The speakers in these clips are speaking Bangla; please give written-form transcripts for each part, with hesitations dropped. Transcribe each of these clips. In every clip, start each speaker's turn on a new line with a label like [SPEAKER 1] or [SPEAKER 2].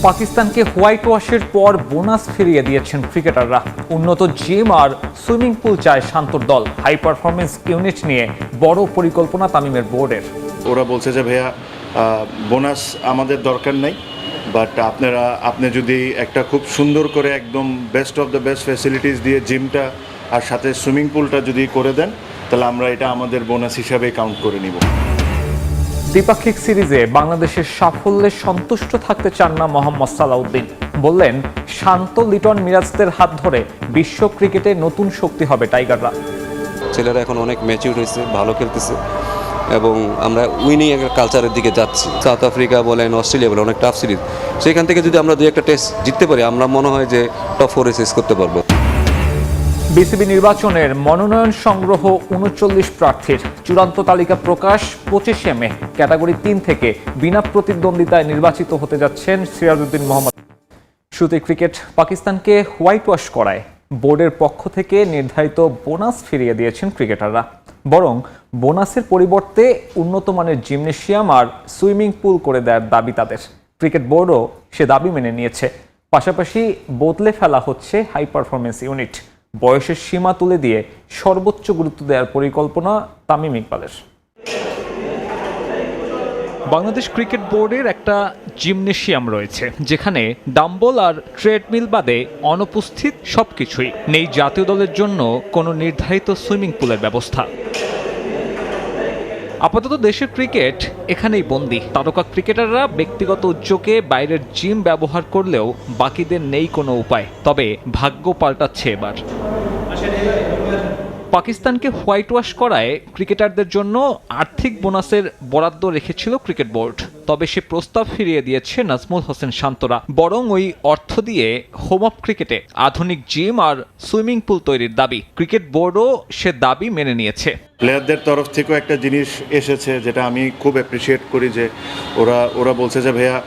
[SPEAKER 1] পাকিস্তানকে হোয়াইট ওয়াশের পর বোনাস ফিরিয়ে দিয়েছেন ক্রিকেটাররা। উন্নত জিম আর সুইমিং পুল চায় শান্তর দল। হাই পারফরমেন্স ইউনিট নিয়ে বড় পরিকল্পনা তামিমের বোর্ডের।
[SPEAKER 2] ওরা বলছে যে ভাইয়া বোনাস আমাদের দরকার নেই, বাট আপনি যদি একটা খুব সুন্দর করে একদম best of the best facilities দিয়ে জিমটা আর সাথে সুইমিং পুলটা যদি করে দেন, তাহলে আমরা এটা আমাদের বোনাস হিসাবে কাউন্ট করে নিব।
[SPEAKER 1] দ্বিপাক্ষিক সিরিজে বাংলাদেশের সাফল্যে সন্তুষ্ট থাকতে চান না মোহাম্মদ সালাউদ্দিন। বললেন, শান্ত লিটন মিরাজদের হাত ধরে বিশ্ব ক্রিকেটে নতুন শক্তি হবে টাইগাররা।
[SPEAKER 3] ছেলেরা এখন অনেক ম্যাচিউর হয়েছে, ভালো খেলতেছে এবং আমরা উইনিং একটা কালচারের দিকে যাচ্ছি। সাউথ আফ্রিকা বলেন, অস্ট্রেলিয়া বলেন, অনেক টাফ সিরিজ, সেখান থেকে যদি আমরা 2-1 টেস্ট জিততে পারি, আমরা মনে হয় যে টপ 4-এ শেষ করতে পারবো।
[SPEAKER 1] বিসিবি নির্বাচনের মনোনয়ন সংগ্রহ 39 প্রার্থীর চূড়ান্ত তালিকা প্রকাশ 25শে মে। ক্যাটাগরি 3 থেকে বিনা প্রতিদ্বন্দ্বিতায় নির্বাচিত হতে যাচ্ছেন সিরাজউদ্দিন মোহাম্মদ। শুরুতে ক্রিকেট পাকিস্তানকে হোয়াইট ওয়াশ করায় বোর্ডের পক্ষ থেকে নির্ধারিত বোনাস ফিরিয়ে দিয়েছেন ক্রিকেটাররা। বরং বোনাসের পরিবর্তে উন্নত মানের জিমনেশিয়াম আর সুইমিং পুল করে দেওয়ার দাবি তাদের। ক্রিকেট বোর্ডও সে দাবি মেনে নিয়েছে। পাশাপাশি বদলে ফেলা হচ্ছে হাই পারফরমেন্স ইউনিট। বয়সের সীমা তুলে দিয়ে সর্বোচ্চ গুরুত্ব দেওয়ার পরিকল্পনা তামিম ইকবালের। বাংলাদেশ ক্রিকেট বোর্ডের একটা জিমনেশিয়াম রয়েছে, যেখানে ডাম্বল আর ট্রেডমিল বাদে অনুপস্থিত সবকিছুই। নেই জাতীয় দলের জন্য কোনো নির্ধারিত সুইমিং পুলের ব্যবস্থা। আপাতত দেশের ক্রিকেট এখানেই বন্দী। তারকা ক্রিকেটাররা ব্যক্তিগত উদ্যোগে বাইরের জিম ব্যবহার করলেও বাকিদের নেই কোনো উপায়। তবে ভাগ্য পাল্টাচ্ছে এবার। পাকিস্তানকে হোয়াইট ওয়াশ করায় ক্রিকেটারদের জন্য আর্থিক বোনাসের বরাদ্দ রেখেছিল ক্রিকেট বোর্ড। তবে সে প্রস্তাব ফিরিয়ে দিয়েছে নাজমুল হোসেন শান্তরা। বরং ওই অর্থ দিয়ে হোম অফ ক্রিকেটে আধুনিক জিম আর সুইমিং পুল তৈরির দাবি। ক্রিকেট বোর্ডও সে দাবি মেনে নিয়েছে।
[SPEAKER 2] প্লেয়ারদের তরফ থেকেও একটা জিনিস এসেছে, যেটা আমি খুব অ্যাপ্রিসিয়েট করি, যে ওরা বলছে যে ভাইয়া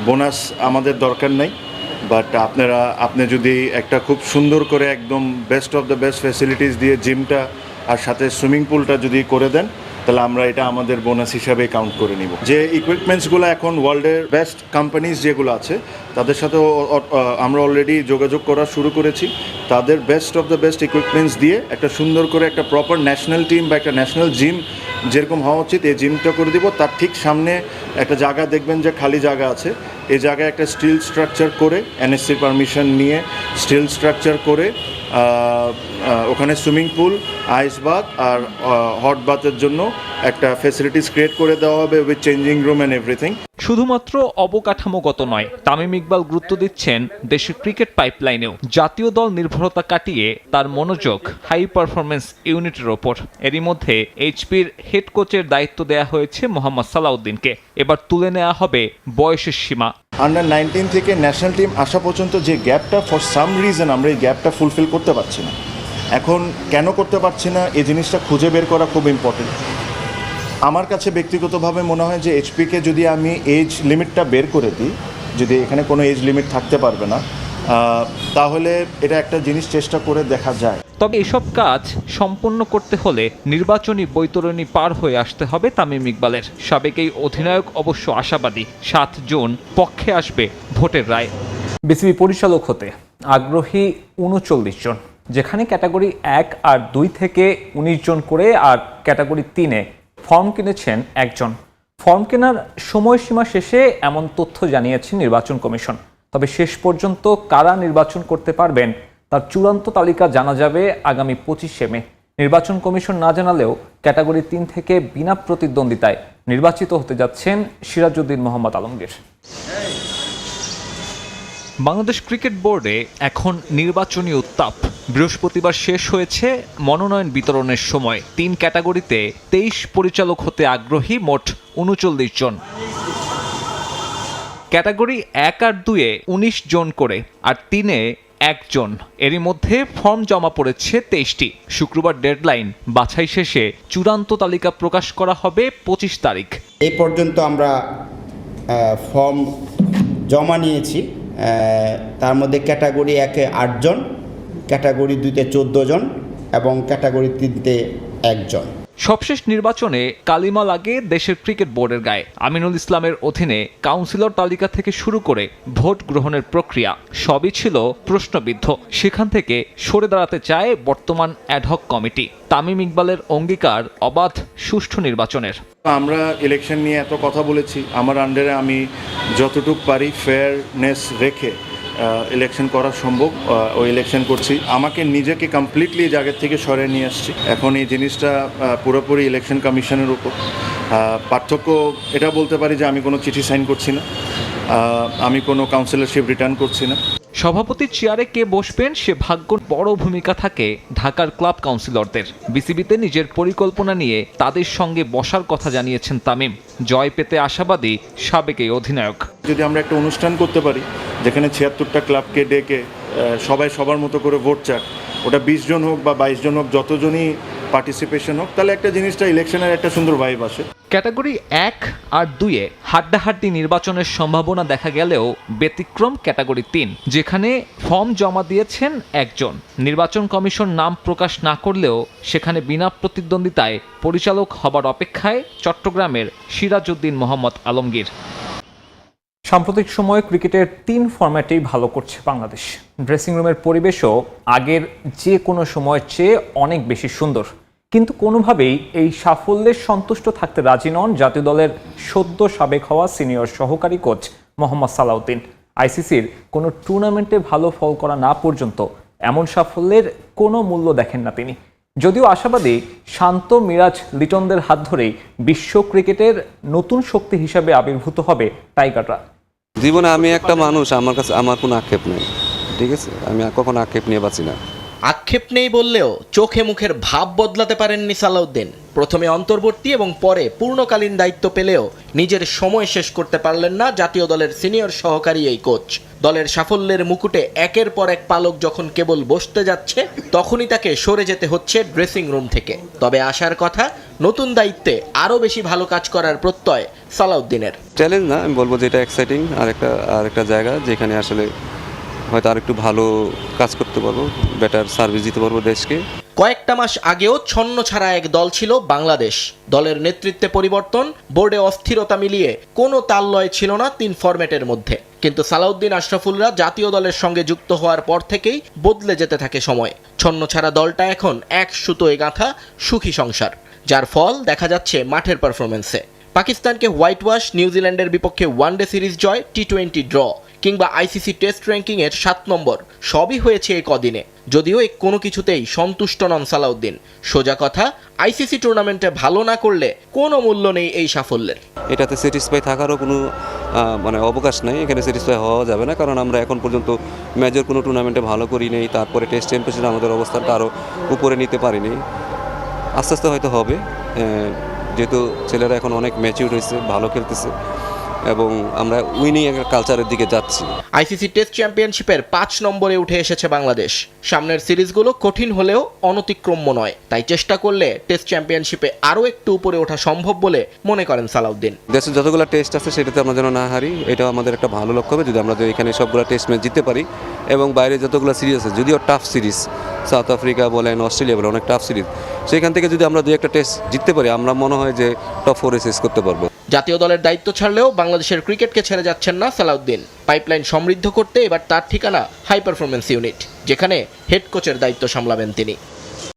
[SPEAKER 2] বোনাস আমাদের দরকার নেই, বাট আপনি যদি একটা খুব সুন্দর করে একদম best of the best facilities দিয়ে জিমটা আর সাথে সুইমিং পুলটা যদি করে দেন, তাহলে আমরা এটা আমাদের বোনাস হিসাবে কাউন্ট করে নিব। যে ইকুইপমেন্টসগুলো এখন ওয়ার্ল্ডের বেস্ট কোম্পানিজ যেগুলো আছে, তাদের সাথে আমরা অলরেডি যোগাযোগ করা শুরু করেছি। তাদের best of the best equipments দিয়ে একটা সুন্দর করে একটা প্রপার ন্যাশনাল টিম বা একটা ন্যাশনাল জিম যেরকম হওয়া উচিত, এই জিমটা করে দিব। তার ঠিক সামনে একটা জায়গা দেখবেন যে খালি জায়গা আছে, এই জায়গায় একটা স্টিল স্ট্রাকচার করে, এনএসসি পারমিশন নিয়ে স্টিল স্ট্রাকচার করে ওখানে সুইমিং পুল, আইস বাথ আর হট বাথের জন্য একটা ফ্যাসিলিটিস ক্রিয়েট করে দেওয়া হবে with changing room and everything.
[SPEAKER 1] শুধুমাত্র অবকাঠামোগত নয়, তামিম ইকবাল গুরুত্ব দিচ্ছেন দেশের ক্রিকেট পাইপলাইনেও। জাতীয় দল নির্ভরতা কাটিয়ে তার মনোযোগ হাই পারফরমেন্স ইউনিটের ওপর। এরই মধ্যে এইচপির হেড কোচের দায়িত্ব দেয়া হয়েছে মোহাম্মদ সালাউদ্দিনকে। এবার তুলে নেওয়া হবে বয়সের সীমা।
[SPEAKER 2] আন্ডার 19 থেকে ন্যাশনাল টিম আসা পর্যন্ত যে গ্যাপটা, ফর সাম রিজন আমরা এই গ্যাপটা ফুলফিল করতে পারছি না। এখন কেন করতে পারছি না, এই জিনিসটা খুঁজে বের করা খুব ইম্পর্টেন্ট। আমার কাছে ব্যক্তিগতভাবে মনে হয় যে এইচপিকে যদি আমি এজ লিমিটটা বের করে দিই, যদি এখানে কোনো এজ লিমিট থাকতে পারবে না, তাহলে এটা একটা জিনিস চেষ্টা করে দেখা যায়।
[SPEAKER 1] তবে এসব কাজ সম্পন্ন করতে হলে নির্বাচনী বৈতরণী পার হয়ে আসতে হবে তামিম ইকবালের। সাবেক এই অধিনায়ক অবশ্য আশাবাদী 7 জুন পক্ষে আসবে ভোটের রায়। বিসিবি পরিচালক হতে আগ্রহী 39 জন, যেখানে ক্যাটাগরি 1 আর 2 থেকে 19 জন করে, আর ক্যাটাগরি 3-এ ফর্ম কিনেছেন 1 জন। ফর্ম কেনার সময়সীমা শেষে এমন তথ্য জানিয়েছে নির্বাচন কমিশন। তবে শেষ পর্যন্ত কারা নির্বাচন করতে পারবেন তার চূড়ান্ত তালিকা জানা যাবে আগামী 25শে মে। নির্বাচন কমিশন না জানালেও ক্যাটাগরি 3 থেকে বিনা প্রতিদ্বন্দ্বিতায় নির্বাচিত হতে যাচ্ছেন সিরাজউদ্দিন মোহাম্মদ আলমগীর। বাংলাদেশ ক্রিকেট বোর্ডে এখন নির্বাচনী উত্তাপ। বৃহস্পতিবার শেষ হয়েছে মনোনয়ন বিতরণের সময়। 3 ক্যাটাগরিতে 23 পরিচালক হতে আগ্রহী মোট 39 জন। ক্যাটাগরি 1 আর 2-এ 19 জন করে, আর 3-এ 1 জন। এরই মধ্যে ফর্ম জমা পড়েছে 23টি। শুক্রবার ডেডলাইন। বাছাই শেষে চূড়ান্ত তালিকা প্রকাশ করা হবে 25 তারিখ।
[SPEAKER 4] এই পর্যন্ত আমরা ফর্ম জমা নিয়েছি। তার মধ্যে ক্যাটাগরি 1-এ 8 জন, ক্যাটাগরি 2-তে 14 জন এবং ক্যাটাগরি 3-তে 1 জন।
[SPEAKER 1] সবশেষ নির্বাচনে কালিমা লাগে দেশের ক্রিকেট বোর্ডের গায়ে। আমিনুল ইসলামের অধীনে কাউন্সিলর তালিকা থেকে শুরু করে ভোট গ্রহণের প্রক্রিয়া সবই ছিল প্রশ্নবিদ্ধ। সেখান থেকে সরে দাঁড়াতে চায় বর্তমান অ্যাডহক কমিটি। তামিম ইকবালের অঙ্গীকার অবাধ সুষ্ঠু নির্বাচনের।
[SPEAKER 2] আমরা ইলেকশন নিয়ে এত কথা বলেছি, আমার আন্ডারে আমি যতটুকু পারি ফেয়ারনেস রেখে ইলেকশন করা সম্ভব ওই ইলেকশন করছি। আমাকে নিজেকে কমপ্লিটলি জায়গার থেকে সরিয়ে নিয়ে আসছি। এখন এই জিনিসটা পুরোপুরি ইলেকশন কমিশনের উপর। পার্থক্য এটা বলতে পারি যে আমি কোনো চিঠি সাইন করছি না, আমি কোনো কাউন্সিলরশিপ রিটার্ন করছি না।
[SPEAKER 1] সভাপতির চেয়ারে কে বসবেন সে ভাগ্য বড় ভূমিকা থাকে ঢাকার ক্লাব কাউন্সিলরদের। বিসিবিতে নিজের পরিকল্পনা নিয়ে তাদের সঙ্গে বসার কথা জানিয়েছেন তামিম। জয় পেতে আশাবাদী সাবেক এই অধিনায়ক।
[SPEAKER 2] যদি আমরা একটা অনুষ্ঠান করতে পারি যেখানে ৭৬টা ক্লাবকে ডেকে সবাই সবার মতো করে ভোট চাক, ওটা ২০ জন হোক বা ২২ জন হোক, যতজনই পার্টিসিপেশন হোক, তাহলে একটা জিনিসটা ইলেকশনের একটা সুন্দর ভাইব আসে।
[SPEAKER 1] ক্যাটাগরি ১ আর ২-এ হাড্ডাহাড্ডি নির্বাচনের সম্ভাবনা দেখা গেলেও ব্যতিক্রম ক্যাটাগরি ৩, যেখানে ফর্ম জমা দিয়েছেন একজন। নির্বাচন কমিশন নাম প্রকাশ না করলেও সেখানে বিনা প্রতিদ্বন্দ্বিতায় পরিচালক হবার অপেক্ষায় চট্টগ্রামের সিরাজউদ্দিন মোহাম্মদ আলমগীর। সাম্প্রতিক সময়ে ক্রিকেটের ৩ ফরম্যাটেই ভালো করছে বাংলাদেশ। ড্রেসিং রুমের পরিবেশও আগের যে কোনো সময়ের চেয়ে অনেক বেশি সুন্দর। কিন্তু কোনোভাবেই এই সাফল্যের সন্তুষ্ট থাকতে রাজি নন জাতীয় দলের সদ্য সাবেক হওয়া সিনিয়র সহকারী কোচ মোহাম্মদ সালাউদ্দিন। আইসিসির কোনো টুর্নামেন্টে ভালো ফল করা না পর্যন্ত এমন সাফল্যের কোনো মূল্য দেখেন না তিনি। যদিও আশাবাদী শান্ত মিরাজ লিটনদের হাত ধরেই বিশ্ব ক্রিকেটের নতুন শক্তি হিসাবে আবির্ভূত হবে টাইগাররা।
[SPEAKER 3] জীবনে আমি একটা মানুষ, আমার কাছে আমার কোনো আক্ষেপ নেই, ঠিক আছে? আমি কখনো আক্ষেপ নিয়ে বাঁচি না।
[SPEAKER 5] আক্ষেপ নেই বললেও চোখে মুখের ভাব বদলাতে পারেননি সালাউদ্দিন। প্রথমে অন্তর্বর্তী এবং পরে পূর্ণকালীন দায়িত্ব পেলেও নিজের সময় শেষ করতে পারলেন না জাতীয় দলের সিনিয়র সহকারী এই কোচ। দলের সাফল্যের মুকুটে একের পর এক পালক যখন কেবল বসতে যাচ্ছে, তখনই তাকে সরে যেতে হচ্ছে ড্রেসিং রুম থেকে। তবে আসার কথা, নতুন দায়িত্বে আরও বেশি ভালো কাজ করার প্রত্যয় সালাউদ্দিনের।
[SPEAKER 3] চ্যালেঞ্জ না, আমি বলবো যে এটা এক্সাইটিং আর একটা জায়গা যেখানে আসলে হয়তো আর একটু ভালো কাজ করতে পারবো, বেটার সার্ভিস দিতে পারবো দেশকে।
[SPEAKER 5] কয়েকটা মাস আগেও ছন্ন ছাড়া এক দল ছিল বাংলাদেশ। দলের নেতৃত্বে পরিবর্তন, বোর্ডে অস্থিরতা মিলিয়ে কোনো তাললয় ছিল না ৩ ফরম্যাটের মধ্যে। কিন্তু সালাউদ্দিন আশরাফুলরা জাতীয় দলের সঙ্গে যুক্ত হওয়ার পর থেকেই বদলে যেতে থাকে সময়। ছন্ন ছাড়া দলটা এখন এক সুতোয় গাঁথা সুখী সংসার, যার ফল দেখা যাচ্ছে মাঠের পারফরমেন্সে। পাকিস্তানকে হোয়াইট ওয়াশ, নিউজিল্যান্ডের বিপক্ষে ওয়ানডে সিরিজ জয়, টি-20 ড্র, কিংবা আইসিসি টেস্ট র্যাঙ্কিংয়ের ৭ নম্বর, সবই হয়েছে এই কদিনে। যদিও এই কোনো কিছুতেই সন্তুষ্ট নন সালাউদ্দিন। সোজা কথা, আইসিসি টুর্নামেন্টে ভালো না করলে কোনো মূল্য নেই এই সাফল্যের।
[SPEAKER 3] এটাতে স্যাটিসফাই থাকারও কোনো অবকাশ নেই। এখানে স্যাটিসফাই হওয়া যাবে না, কারণ আমরা এখন পর্যন্ত মেজর কোনো টুর্নামেন্টে ভালো করি নেই। তারপরে টেস্ট চ্যাম্পিয়নশিপে আমাদের অবস্থানটা আরও উপরে নিতে পারিনি। আস্তে আস্তে হয়তো হবে, যেহেতু ছেলেরা এখন অনেক ম্যাচিউর হয়েছে, ভালো খেলতেছে এবং আমরা উইনিং একটা কালচারের দিকে যাচ্ছি।
[SPEAKER 5] আইসিসি টেস্ট চ্যাম্পিয়নশিপের 5 নম্বরে উঠে এসেছে বাংলাদেশ। সামনের সিরিজগুলো কঠিন হলেও অনতিক্রম্য নয়, তাই চেষ্টা করলে টেস্ট চ্যাম্পিয়নশিপে আরও একটু উপরে ওঠা সম্ভব বলে মনে করেন সালাউদ্দিন।
[SPEAKER 3] দেশের যতগুলো টেস্ট আছে সেটাতে আমরা যেন না হারি, এটাও আমাদের একটা ভালো লক্ষ্য হবে। যদি আমরা এখানে সবগুলো টেস্ট ম্যাচ জিততে পারি এবং বাইরে যতগুলো সিরিজ আছে, যদিও টাফ সিরিজ, সাউথ আফ্রিকা বলেন, অস্ট্রেলিয়া বলেন, অনেক টাফ সিরিজ, সেখান থেকে যদি আমরা 2-1টা টেস্ট জিততে পারি, আমরা মনে হয় যে টপ 4-এ শেষ করতে পারবো।
[SPEAKER 5] জাতীয় দলের দায়িত্ব ছাড়লেও বাংলাদেশের ক্রিকেটকে ছেড়ে যাচ্ছেন না সালাউদ্দিন। পাইপলাইন সমৃদ্ধ করতে এবার তার ঠিকানা হাই পারফরমেন্স ইউনিট, যেখানে হেড কোচের দায়িত্ব সামলাবেন তিনি।